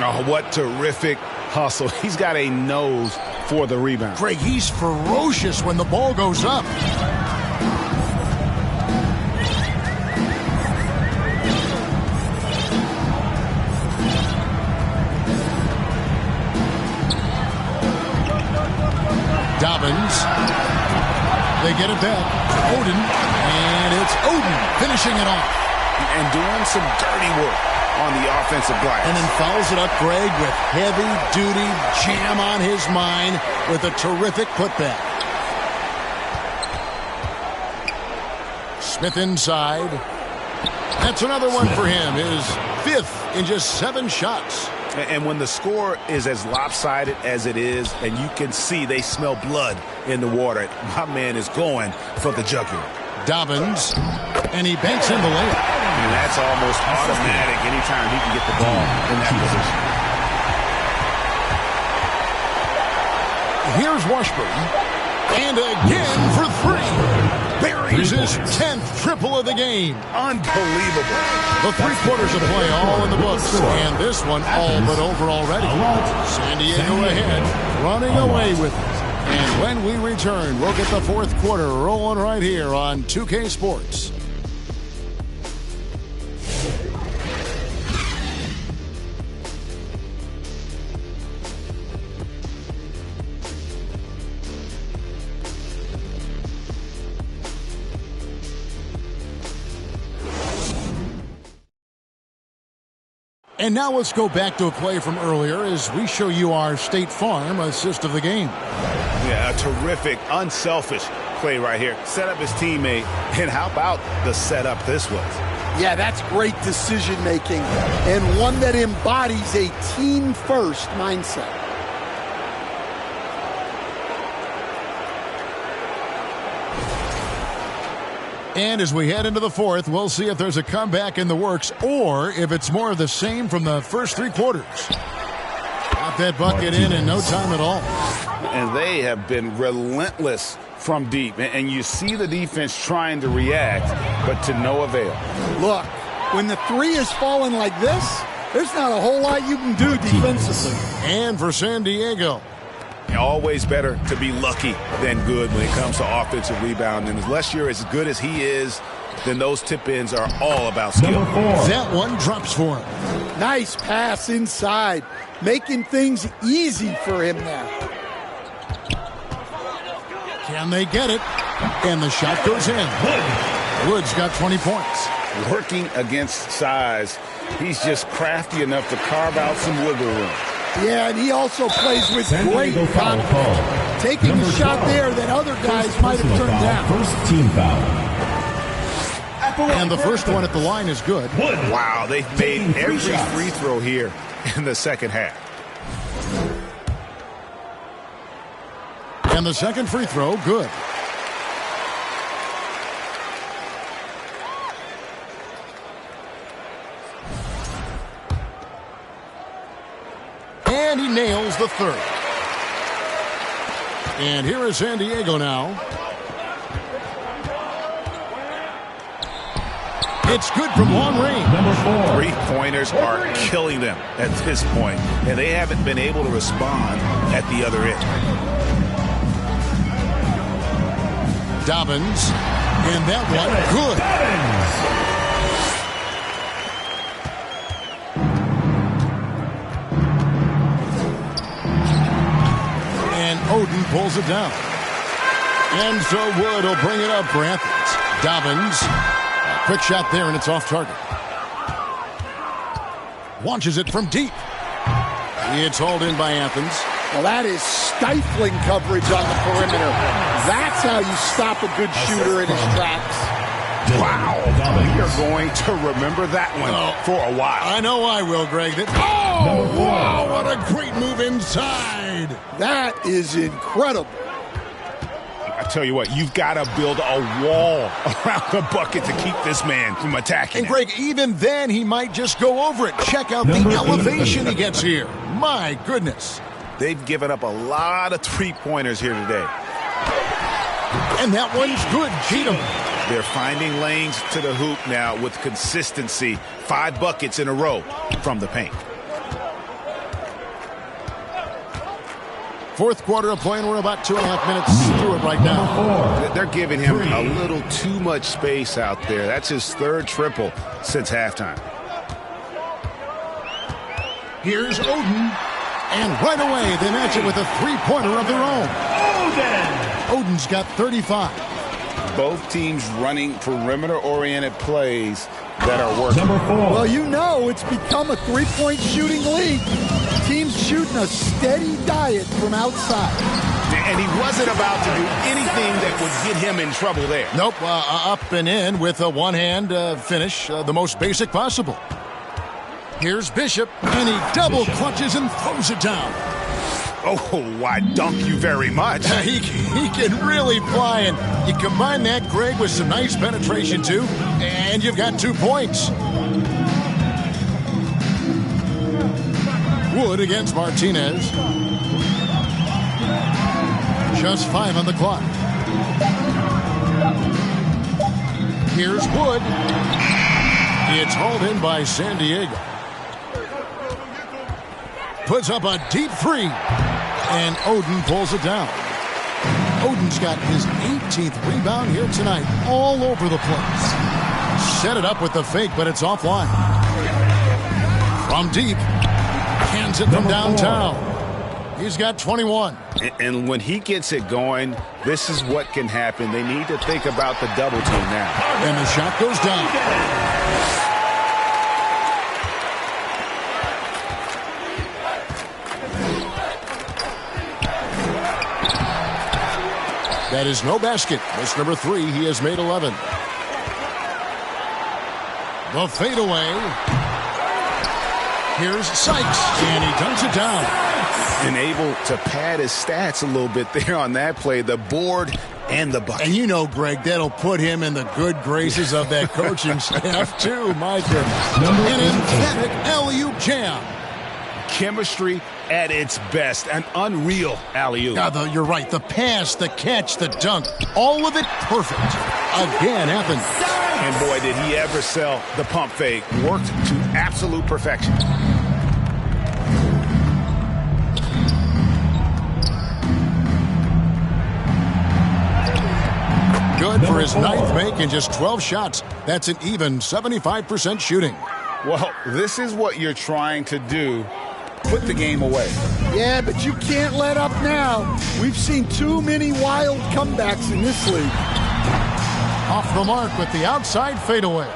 Oh, what terrific hustle. He's got a nose for the rebound. Greg, he's ferocious when the ball goes up. Dobbins. They get it back. Oden. And it's Oden finishing it off. And doing some dirty work on the offensive glass. And then fouls it up, Greg, with heavy-duty jam on his mind with a terrific putback. Smith inside. That's another one for him. His fifth in just 7 shots. And when the score is as lopsided as it is, and you can see they smell blood in the water, my man is going for the jugular. Dobbins, and he banks in the layup. And that's almost automatic anytime he can get the ball in that position. Here's Washburn, and again for 3. Buries his 10th triple of the game. Unbelievable. The 3 quarters of play all in the books, and this one all but over already. San Diego ahead, running away with it. And when we return, we'll get the 4th quarter rolling right here on 2K Sports. And now let's go back to a play from earlier as we show you our State Farm assist of the game. Yeah, a terrific, unselfish play right here. Set up his teammate, and how about the setup this was? Yeah, that's great decision-making, and one that embodies a team-first mindset. And as we head into the 4th, we'll see if there's a comeback in the works or if it's more of the same from the first 3 quarters. Got that bucket in no time at all. And they have been relentless from deep. And you see the defense trying to react, but to no avail. Look, when the 3 is falling like this, there's not a whole lot you can do defensively. And for San Diego. Always better to be lucky than good when it comes to offensive rebound. And unless you're as good as he is, then those tip-ins are all about skill. That one drops for him. Nice pass inside, making things easy for him now. Can they get it? And the shot goes in. Woods got 20 points. Working against size, he's just crafty enough to carve out some wiggle room. Yeah, and he also plays with great confidence, taking a shot there that other guys might have turned down. First team foul. And the first one at the line is good. Wow, they've made every free throw here in the second half. And the second free throw, good. And he nails the third. And here is San Diego now. It's good from long range. Three-pointers are killing them at this point, and they haven't been able to respond at the other end. Dobbins, and that one good. And Oden pulls it down. And so Wood will bring it up for Athens. Dobbins, a quick shot there, and it's off target. Launches it from deep. It's hauled in by Athens. Well, that is stifling coverage on the perimeter. That's how you stop a good shooter in his tracks. Wow. You're going to remember that one for a while. I know I will, Greg. Oh, wow, what a great move inside. That is incredible. I tell you what, you've got to build a wall around the bucket to keep this man from attacking. And Greg, even then, he might just go over it. Check out the elevation he gets here. My goodness. They've given up a lot of three-pointers here today. And that one's good. Cheatham. They're finding lanes to the hoop now with consistency. 5 buckets in a row from the paint. Fourth quarter of play, and we're about 2.5 minutes through it right now. They're giving him a little too much space out there. That's his third triple since halftime. Here's Oden. And right away, they match it with a three-pointer of their own. Oden's got 35. Both teams running perimeter-oriented plays that are working. Well, you know it's become a three-point shooting league. Teams shooting a steady diet from outside. And he wasn't about to do anything that would get him in trouble there. Nope, up and in with a one-hand finish, the most basic possible. Here's Bishop, and he double clutches and throws it down. Oh, I dunk you very much. He can really fly, and you combine that, Greg, with some nice penetration, too, and you've got 2 points. Wood against Martinez. Just 5 on the clock. Here's Wood. It's hauled in by San Diego. Puts up a deep three, and Oden pulls it down. Oden's got his 18th rebound here tonight, all over the place. Set it up with the fake, but it's offline. From deep, hands it from downtown. He's got 21. And when he gets it going, this is what can happen. They need to think about the double team now. And the shot goes down. That is no basket. That's number 3. He has made 11. The fadeaway. Here's Sykes, and he dunks it down. And able to pad his stats a little bit there on that play, the board and the bucket. And you know, Greg, that'll put him in the good graces of that coaching staff, too. My goodness. An emphatic alley-oop jam. Chemistry at its best. An unreal alley-oop. You're right. The pass, the catch, the dunk, all of it perfect. Again, Athens. And boy, did he ever sell the pump fake. Worked to absolute perfection. Good for his 9th make in just 12 shots. That's an even 75% shooting. Well, this is what you're trying to do. Put the game away. Yeah, but you can't let up now. We've seen too many wild comebacks in this league. Off the mark with the outside fadeaway.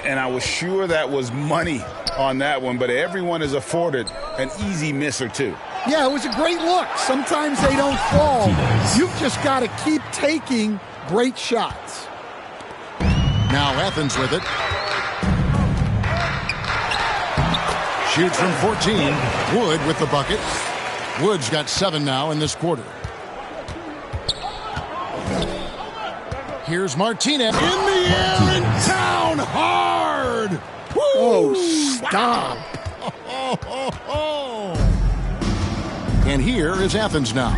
And I was sure that was money on that one, but everyone is afforded an easy miss or two. Yeah, it was a great look. Sometimes they don't fall. You've just got to keep taking great shots. Now Athens with it. Shoots from 14. Wood with the bucket. Wood's got 7 now in this quarter. Here's Martinez in the air and down hard. Woo! Oh, stop. And here is Athens now.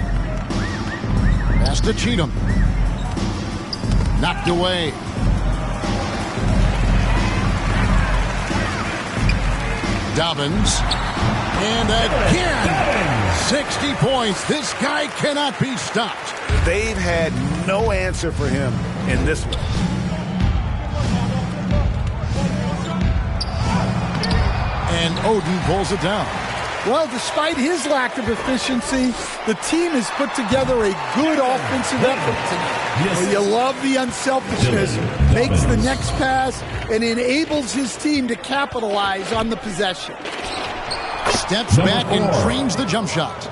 Pass to Cheatham. Knocked away. Dobbins. And again, 60 points. This guy cannot be stopped. They've had no answer for him in this one. And Oden pulls it down. Well, despite his lack of efficiency, the team has put together a good offensive effort tonight. Well, you love the unselfishness, makes the next pass, and enables his team to capitalize on the possession. Steps back and trains the jump shot.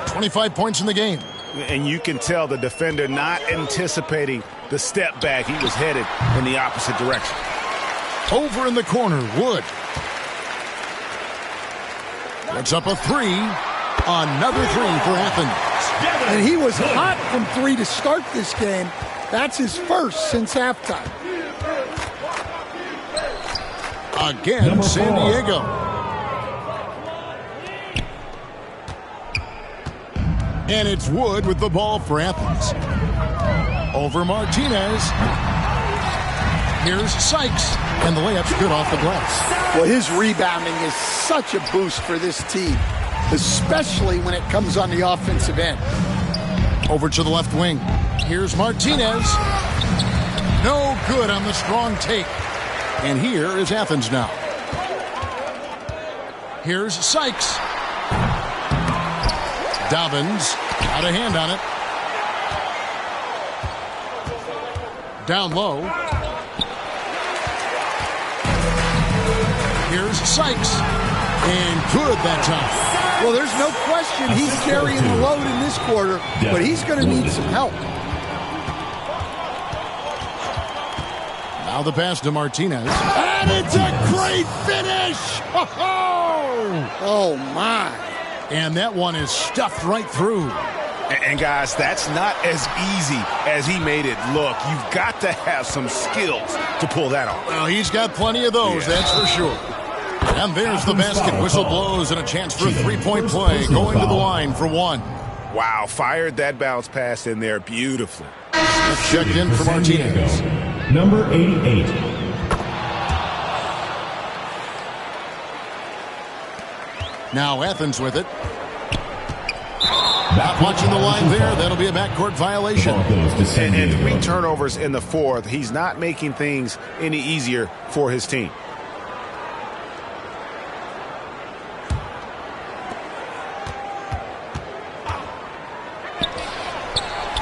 25 points in the game. And you can tell the defender not anticipating the step back. He was headed in the opposite direction. Over in the corner, Wood. Puts up a three. Another three for Athens. And he was hot from three to start this game. That's his first since halftime. Again, San Diego. And it's Wood with the ball for Athens. Over Martinez. Here's Sykes. And the layup's good off the glass. Well, his rebounding is such a boost for this team, especially when it comes on the offensive end. Over to the left wing. Here's Martinez. No good on the strong take. And here is Athens now. Here's Sykes. Dobbins out of hand on it. Down low. Here's Sykes. And good that time. Well, there's no question he's carrying the load in this quarter, but he's going to need some help. Now the pass to Martinez. And it's a great finish! Oh, my. And that one is stuffed right through. And guys, that's not as easy as he made it look. You've got to have some skills to pull that off. Well, he's got plenty of those, that's for sure. And there's the basket. Whistle blows and a chance for a three-point play. Going to the line for one. Wow, fired that bounce pass in there beautifully. Checked in for Martinez. Number 88. Now Athens with it. Not watching the line there. That'll be a backcourt violation. And 3 turnovers in the fourth. He's not making things any easier for his team.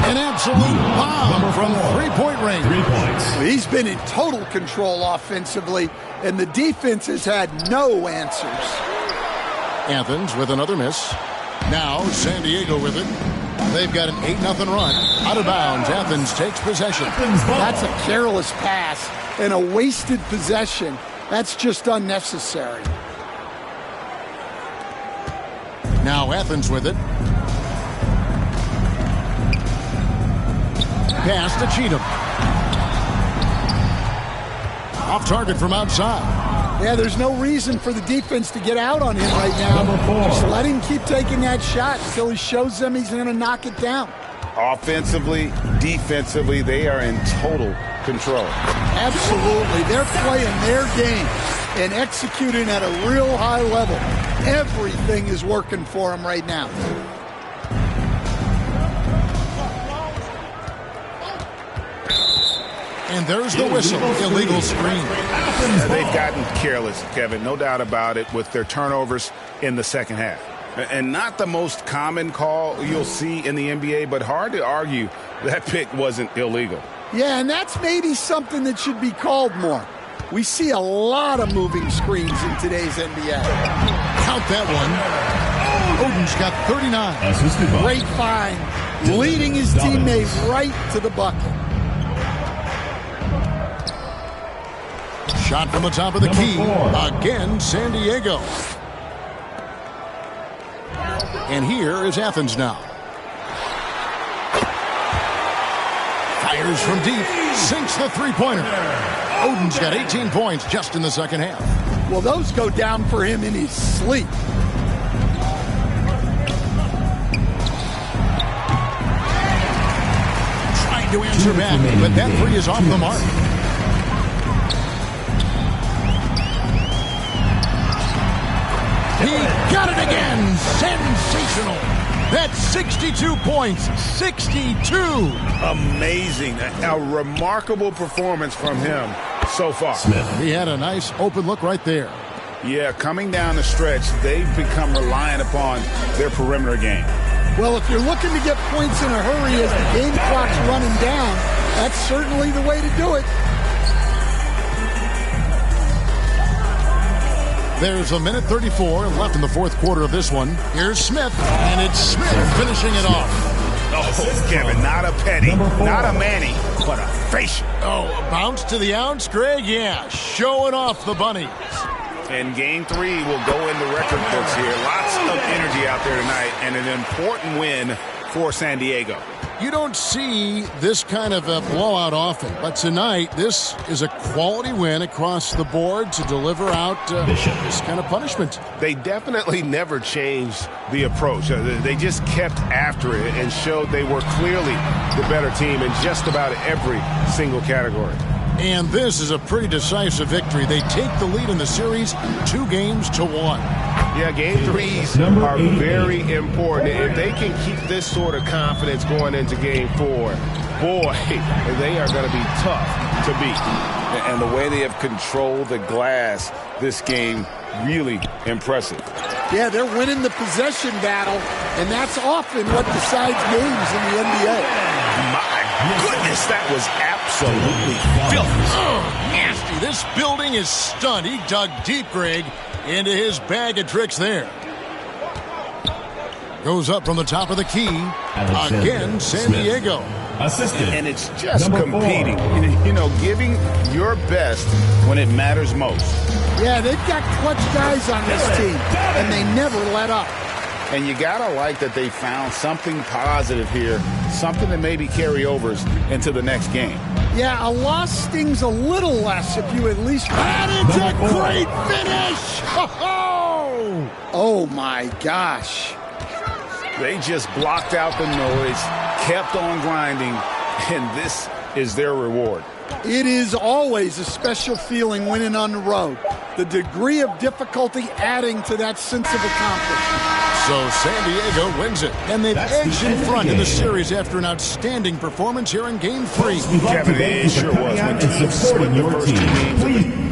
An absolute bomb from three-point range. 3 points. He's been in total control offensively, and the defense has had no answers. Athens with another miss. Now San Diego with it. They've got an 8-0 run. Out of bounds, Athens takes possession. That's a careless pass and a wasted possession. That's just unnecessary. Now Athens with it. Pass to Cheatham. Off target from outside. Yeah, there's no reason for the defense to get out on him right now. Just let him keep taking that shot until he shows them he's going to knock it down. Offensively, defensively, they are in total control. Absolutely. They're playing their game and executing at a real high level. Everything is working for them right now. And there's the whistle. Illegal screen. They've gotten careless, Kevin, no doubt about it, with their turnovers in the second half. And not the most common call you'll see in the NBA, but hard to argue that pick wasn't illegal. Yeah, and that's maybe something that should be called more. We see a lot of moving screens in today's NBA. Count that one. Oden's got 39. Great find, leading his teammates right to the bucket. Shot from the top of the key. Again, San Diego. And here is Athens now. Fires from deep. Sinks the three-pointer. Oden's got 18 points just in the second half. Well, those go down for him in his sleep. to answer back, but that three is off the mark. He got it again. Sensational. That's 62 points. 62. Amazing. A remarkable performance from him so far. He had a nice open look right there. Yeah, coming down the stretch, they've become reliant upon their perimeter game. Well, if you're looking to get points in a hurry as the game clock's running down, that's certainly the way to do it. There's a minute 34 left in the fourth quarter of this one. Here's Smith, and it's Smith finishing it off. Oh, Kevin, not a Petty, not a Manny, but a facial. Oh, a bounce to the ounce, Greg? Yeah, showing off the bunnies. And game 3 will go in the record books here. Lots of energy out there tonight, and an important win for San Diego. You don't see this kind of a blowout often, but tonight this is a quality win across the board to deliver out this kind of punishment. They definitely never changed the approach. They just kept after it and showed they were clearly the better team in just about every single category. And this is a pretty decisive victory. They take the lead in the series 2-1. Yeah, game 3s are very important. If they can keep this sort of confidence going into game 4, boy, they are going to be tough to beat. And the way they have controlled the glass this game, really impressive. Yeah, they're winning the possession battle, and that's often what decides games in the NBA. My goodness, that was absolutely filthy. Nasty. This building is stunned. He dug deep, Greg, into his bag of tricks there. Goes up from the top of the key. Again, San Diego. And it's just competing. You know, giving your best when it matters most. Yeah, they've got clutch guys on this team, and they never let up. And you got to like that they found something positive here, something that maybe carryovers into the next game. Yeah, a loss stings a little less if you at least... That is a great finish! Oh, my gosh. They just blocked out the noise, kept on grinding, and this is their reward. It is always a special feeling winning on the road. The degree of difficulty adding to that sense of accomplishment. So San Diego wins it, and they've edged in front in the series after an outstanding performance here in Game 3. Kevin, it sure was. When teams split the first 2 games